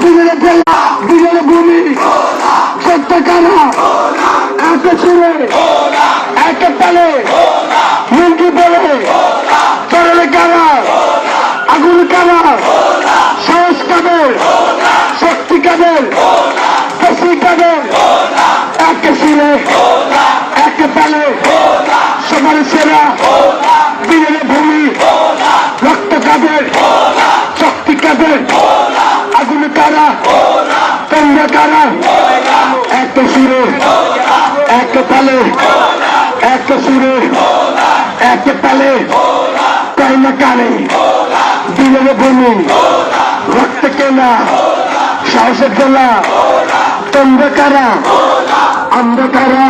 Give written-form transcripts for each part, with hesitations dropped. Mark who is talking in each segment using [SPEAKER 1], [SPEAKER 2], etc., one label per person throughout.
[SPEAKER 1] দুজনে জেলা দুজনে ভূমি সত্য কারা একে সুরে একে তালে মুরগি বলে চরলে কারা আগুন কারা সাহস কাদের শক্তি কাদের শশী কাদের একে সুরে একে তালে সবার সেরা দুজনে ভূমি রক্ত কাদের শক্তি কাদের আগুন কারা তোমরা কারা একে সুরে একে তালে একে সুরে একে তালে কয়না কানে দিনের ভূমি রক্ত কেনা সাহসের জেলা তোমরা কারা আমরা কারা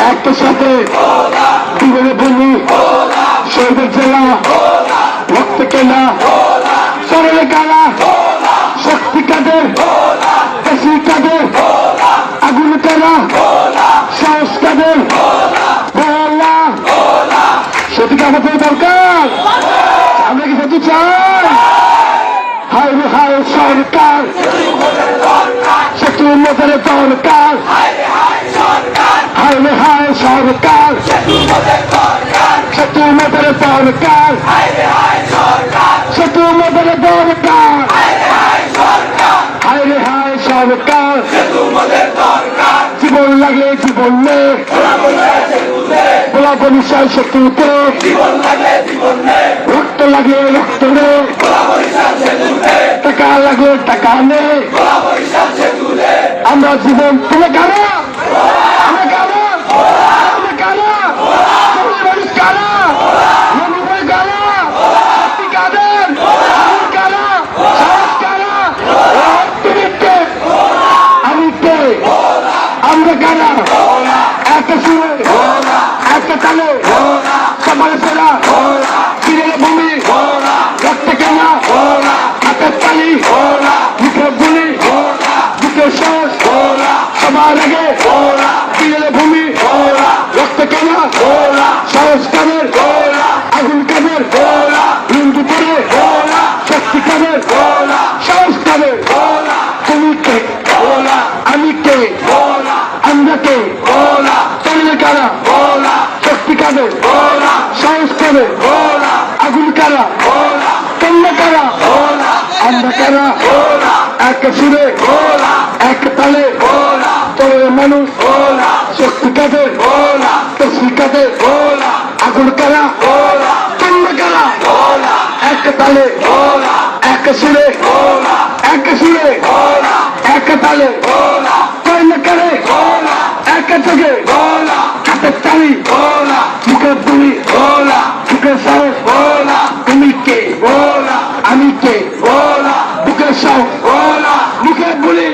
[SPEAKER 1] একই সাথে দিনের ভূমি শহীদের জেলা রক্ত কেনা সরলে কারা শক্তি কাদের শশী কাদের আগুন কারা সাহস কাদের বলা সেদিকে আমাদের দরকার আমরা কি সেতু চাই হায় হায় সরকার সেতু মোদের দরকার হায় হায় সরকার সেতু মোদের দরকার সেতু মোদের দরকার হায় হায় সরকার জীবন লাগে জীবন নে বলা বরিশাল সেতুতে রক্ত লাগে রক্ত নে টাকা লাগে টাকা নে আমরা জীবন তুলে কারা আমরা কারা আমরা কারা মানুষ কারা মনোবল কারা শক্তি কাদের কারা সাহস কারা তুমি কে আমি কে আমরা কারা একে সুরে একে তালে সবার সেরা দিনের ভূমি রক্ত কেনা হাতের তালি মুখে বলি বুকে শ্বাস সবার আগে দিনের ভূমি রক্ত কেনা সাহস কাদের আগুন কাদের লুঙ্গি পরে শক্তি কাদের সাহস কাদের তুমি কে আমি কে আমরা কে চলে কারা শক্তি কাদের সাহস কাদের আগুন কারা তোমরা কারা আমরা কারা এক সুরে এক তালে চলে মানুষ শক্তি কাদের শশী কাদের আগুন কারা তোমরা কারা এক তালে এক সুরে এক সুরে এক তালে কয়না করে এক চোখে হাতের তালি মুখে বলি বুকের সাহস তুমি কে আমি কে বুকের সাহস মুখে বলি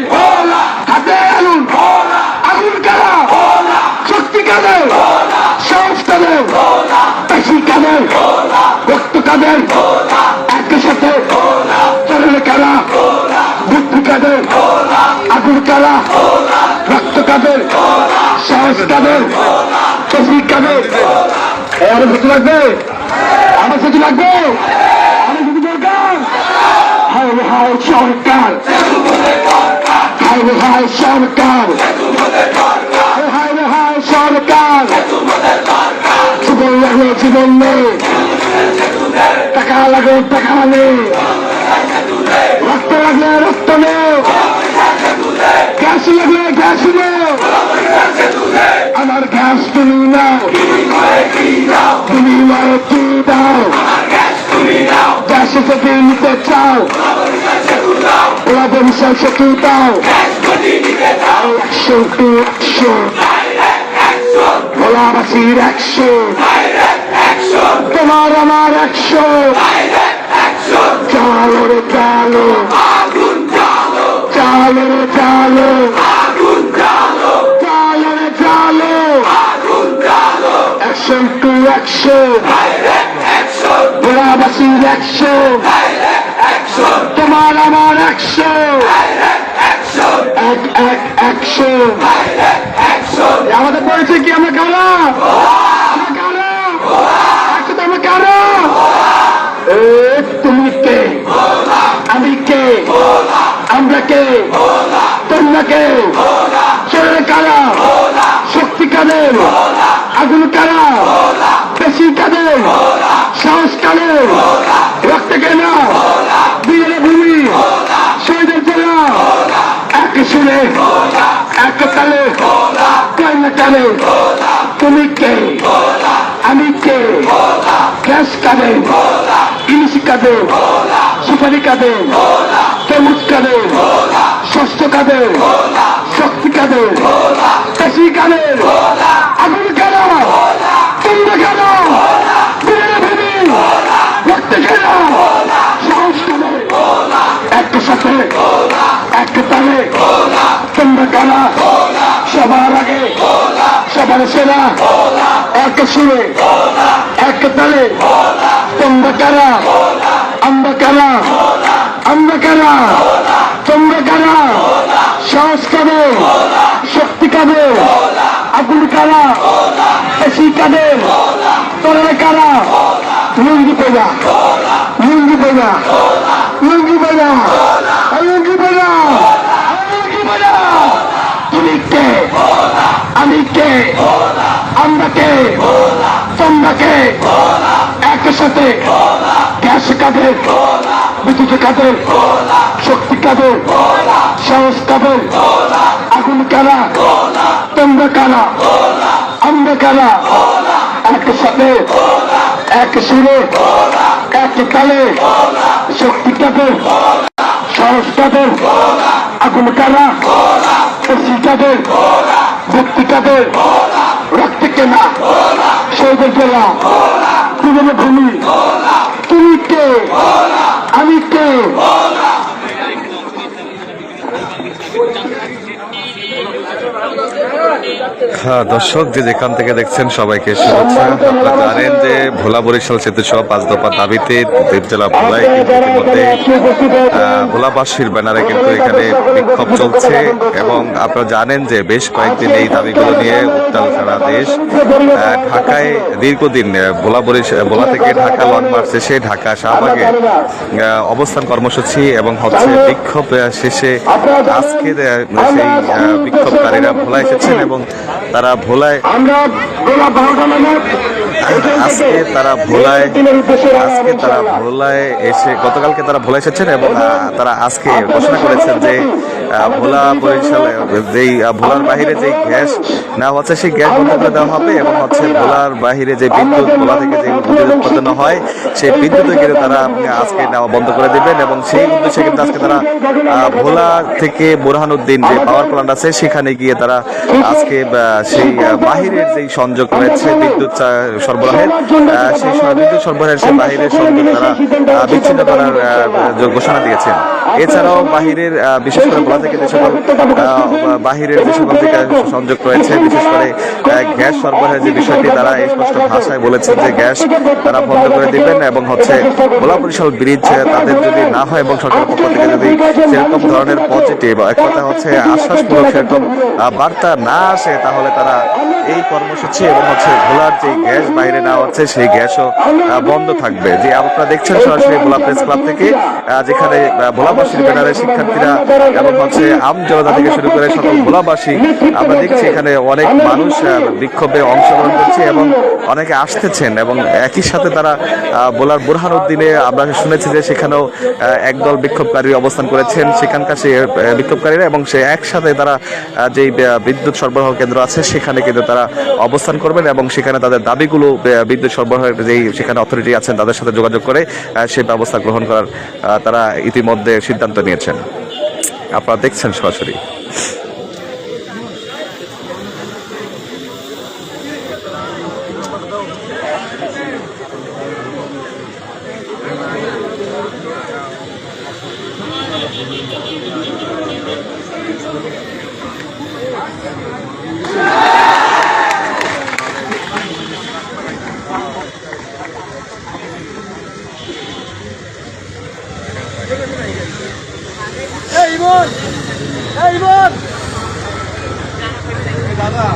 [SPEAKER 1] হাতে আলুন আগুন কারা শক্তি কাদের সাহস কাদের পেশি কাদের রক্ত কাদের একই সাথে চরলে কারা বুদ্ধি কাদের আগুন কারা রক্ত কাদের সাহস কাদের শশী কাদের আমার সেতু লাগবে আমার সেতু লাগবে আমার সেতু দরকার হায় হায় সরকার হায় হায় সরকার হায় হায় সরকার জীবন লাগলে জীবন নেই টাকা লাগে টাকা নেই রক্ত লাগলে রক্ত নেই গ্যাস লাগলে গ্যাস নেই আমার গ্যাস তুমি নাও তুমি মারে কি দাও গ্যাসে যদি নিতে চাও ওরা বরিশাল সেতু দাও অ্যাকশন টু অ্যাকশন ভোলাবাসীর অ্যাকশন তোমার আমার অ্যাকশন চালো রে চালো চালো রে চালো চালো রে চালো অ্যাকশন টু অ্যাকশন ভোলাবাসীর অ্যাকশন তোমার আমার অ্যাকশন এক অ্যাকশন আমাদের পরিচয় কি আমরা কারা আমরা কারা একসাথে আমরা কারা তুমি কে আমি কে আমরা কে? তোমরা কে? ছেলে কারা? শক্তি কাদের? আগুন কারা? বেশি কাদের? সাহস কাদের? রক্ত কেনা বীরের ভূমি শহীদের জেলা এক সুরে এক তালে কয়না টানে। তুমি কে? আমি কে? গ্যাস কাদের? ইলিশ কাদের? সুপারি কাদের? তরমুজ কাদের? শস্য কাদের? শক্তি কাদের? বেশি কাদের? আগুন কারা? তোমরা কারা? বীরের ভূমি রক্ত কেনা সাহস কাদের? একসাথে এক তালে তোমরা কারা? সবার আগে সবার সেরা এক সুরে এক তালে তোমরা কারা? আমরা কারা? আমরা কারা? তোমরা কারা? সাহস কাদের? শক্তি কাদের? আগুন কারা? বেশি কাদের? তোরা কারা? লুঙ্গি পেজা লুঙ্গি পেজা লুঙ্গি পেজা লুঙ্গি পেজা লুঙ্গি পেজা। তুমি কে? আমি কে? আমরা কে? তোমরা কে? একসাথে গ্যাস কাদের? বিদ্যুৎ কাদের? শক্তি কাদের? সাহস কাদের? আগুন কারা? তোমরা কারা? আমরা কারা? একসাথে এক সুরে এক তালে শক্তি কাদের? সাহস কাদের? আগুন কারা? বেশি কাদের? ভক্তি কাদের? রক্ত কেনা শহীদের জেলা বীরের ভূমি। তুমি কে? আমি কে?
[SPEAKER 2] দর্শক যে যেখান থেকে দেখছেন সবাইকে শুভেচ্ছা। আপনারা জানেন যে ভোলা বরিশাল সেতু সহ 5 দফা দাবিতে জেলা ভোলায় কিন্তু ইতিমধ্যে ভোলাবাসীর ব্যানারে কিন্তু এখানে বিক্ষোভ চলছে এবং আপনারা জানেন যে বেশ কয়েকদিন এই দাবিগুলো নিয়ে উত্তাল সারা দেশ। ঢাকায় দীর্ঘদিন ভোলা থেকে ঢাকা লং মার্চ শেষে ঢাকা শাহবাগে অবস্থান কর্মসূচি এবং হচ্ছে বিক্ষোভ শেষে আজকে সেই বিক্ষোভকারীরা ভোলা এসেছেন এবং তারা ভোলায় আজকে তারা ভোলায় এসে গতকালকে তারা ভোলা এসেছেন এবং তারা আজকে ঘোষণা করেছেন যে ভোলা বরিশালে যেই ভোলার বাহিরে যেই গ্যাস না হচ্ছে সেই গ্যাস বন্ধ করে দেওয়া হবে এবং হচ্ছে ভোলার বাহিরে যে বিদ্যুৎ ভোলা থেকে যে বিদ্যুৎ উৎপাদন হয় সেই বিদ্যুৎ কিন্তু তারা আজকে নেওয়া বন্ধ করে দেবেন এবং সেই উদ্দেশ্যে কিন্তু আজকে তারা ভোলা থেকে বোরহানুদ্দিন যে পাওয়ার প্ল্যান্ট আছে সেখানে গিয়ে তারা আজকে সেই বাহিরের যেই সংযোগ রয়েছে বিদ্যুৎ সরবরাহের সেই বিদ্যুৎ সরবরাহের সেই বাহিরের সংযোগ তারা বিচ্ছিন্ন করার ঘোষণা দিয়েছেন। এছাড়াও বাহিরের বিশেষ করে ভোলা থেকে যে সকল বাহিরের যে সকল সংযোগ রয়েছে বিশেষ করে গ্যাস সরবরাহের যে বিষয়টি তারা স্পষ্ট ভাষায় বলেছেন যে গ্যাস তারা বন্ধ করে দিবেন এবং হচ্ছে ভোলা বরিশাল ব্রিজ তাদের যদি না হয় এবং সরকারের পক্ষ থেকে যদি সেরকম ধরনের পজিটিভ এক কথা হচ্ছে আশ্বাসমূলক সেরকম বার্তা না আসে তাহলে তারা এই কর্মসূচি এবং হচ্ছে ভোলার যে গ্যাস বাইরে নেওয়া হচ্ছে সেই গ্যাসও বন্ধ থাকবে। যে আপনারা দেখছেন সরাসরি ভোলা প্রেস ক্লাব থেকে যেখানে ভোলাবাসীর ব্যানারে শিক্ষার্থীরা এবং হচ্ছে আম জনতা থেকে শুরু করে সকল ভোলাবাসী আমরা দেখছি এখানে অনেক মানুষ বিক্ষোভে অংশগ্রহণ করছে এবং অনেকে আসতেছেন এবং একই সাথে তারা ভোলার বোরহানুদ্দিনে আমরা শুনেছি যে সেখানেও একদল বিক্ষোভকারী অবস্থান করেছেন সেখানকার সেই বিক্ষোভকারীরা এবং সে একসাথে তারা যেই বিদ্যুৎ সরবরাহ কেন্দ্র আছে সেখানে কিন্তু তারা অবস্থান করবেন এবং সেখানে তাদের দাবিগুলো বিদ্যুৎ সরবরাহের যেই সেখানে অথরিটি আছেন তাদের সাথে যোগাযোগ করে সেই ব্যবস্থা গ্রহণ করার তারা ইতিমধ্যে সিদ্ধান্ত নিয়েছেন। আপনারা দেখছেন সরাসরি।
[SPEAKER 3] দাদা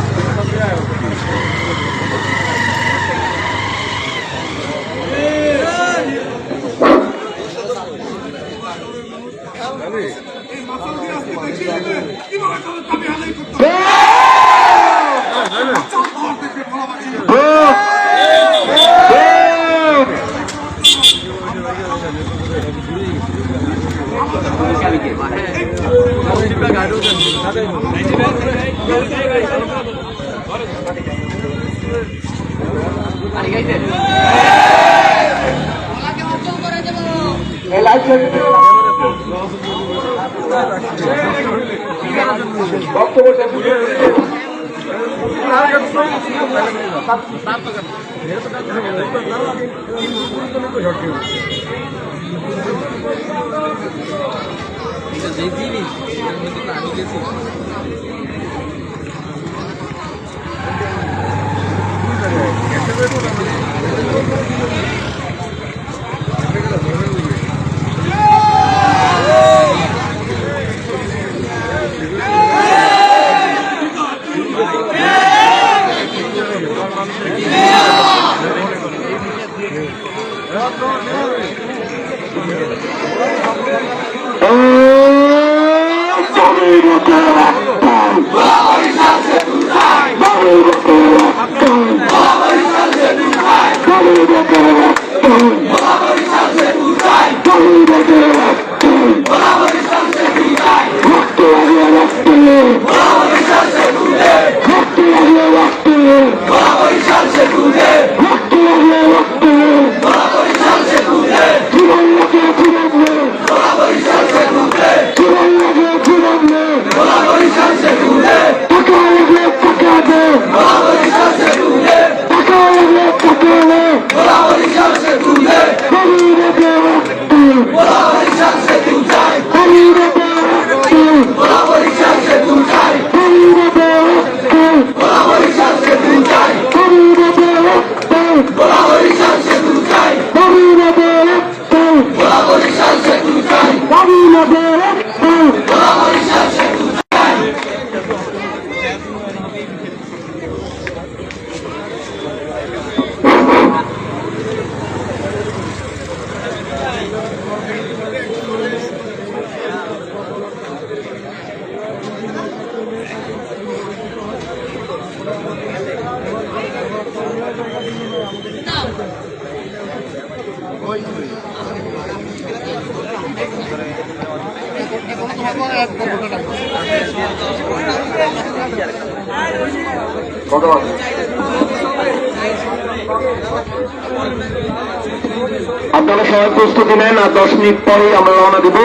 [SPEAKER 1] আপনারা সবাই প্রস্তুতি নেন, আর 10 মিনিট পরেই আমরা রওনা দিব।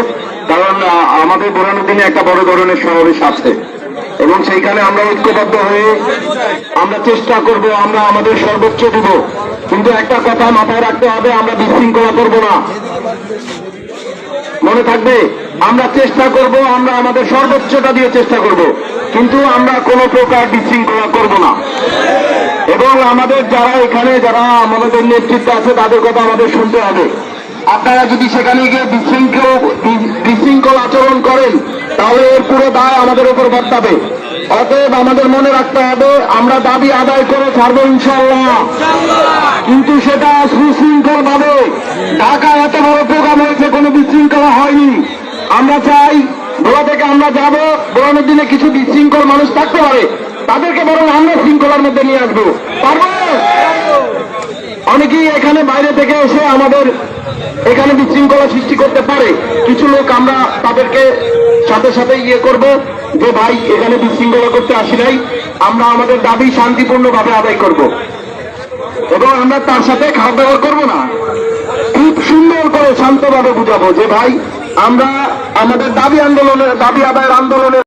[SPEAKER 1] কারণ আমাদের বোরানুদ্দিনে একটা বড় ধরনের সমাবেশ আছে এবং সেইখানে আমরা ঐক্যবদ্ধ হয়ে আমরা চেষ্টা করব, আমরা আমাদের সর্বোচ্চ দিব। কিন্তু একটা কথা মাথায় রাখতে হবে, আমরা বিশৃঙ্খলা করব না, মনে থাকবে। আমরা চেষ্টা করব, আমরা আমাদের সর্বোচ্চটা দিয়ে চেষ্টা করব, কিন্তু আমরা কোনো প্রকার বিশৃঙ্খলা করব না। এবং আমাদের যারা এখানে যারা আমাদের নেতৃত্ব আছে তাদের কথা আমাদের শুনতে হবে। আপনারা যদি সেখানে গিয়ে বিশৃঙ্খল আচরণ করেন তাহলে এর পুরো দায় আমাদের উপর বর্তাবে। অতএব আমাদের মনে রাখতে হবে, আমরা দাবি আদায় করে ছাড়বো ইনশাল্লাহ, কিন্তু সেটা সুশৃঙ্খল ভাবে। ঢাকায় এত বড় প্রোগ্রাম হয়েছে, কোনো বিশৃঙ্খলা হয়নি। আমরা চাই ভোলা থেকে আমরা যাব, বোরানুদ্দিনে কিছু বিশৃঙ্খল মানুষ থাকতে পারে, তাদেরকে বরং আমরা শৃঙ্খলার মধ্যে নিয়ে আসবো, পারবো। অনেকেই এখানে বাইরে থেকে এসে আমাদের এখানে বিশৃঙ্খলা সৃষ্টি করতে পারে। কিছু লোক আমরা তাদেরকে সাথে সাথে করব যে ভাই এখানে বিশৃঙ্খলা করতে আসি নাই, আমরা আমাদের দাবি শান্তিপূর্ণভাবে আদায় করব এবং আমরা তার সাথে খারাপ ব্যবহার করব না। খুব সুন্দর করে শান্তভাবে বুঝাবো যে ভাই আমরা আমাদের দাবি আদায়ের আন্দোলনের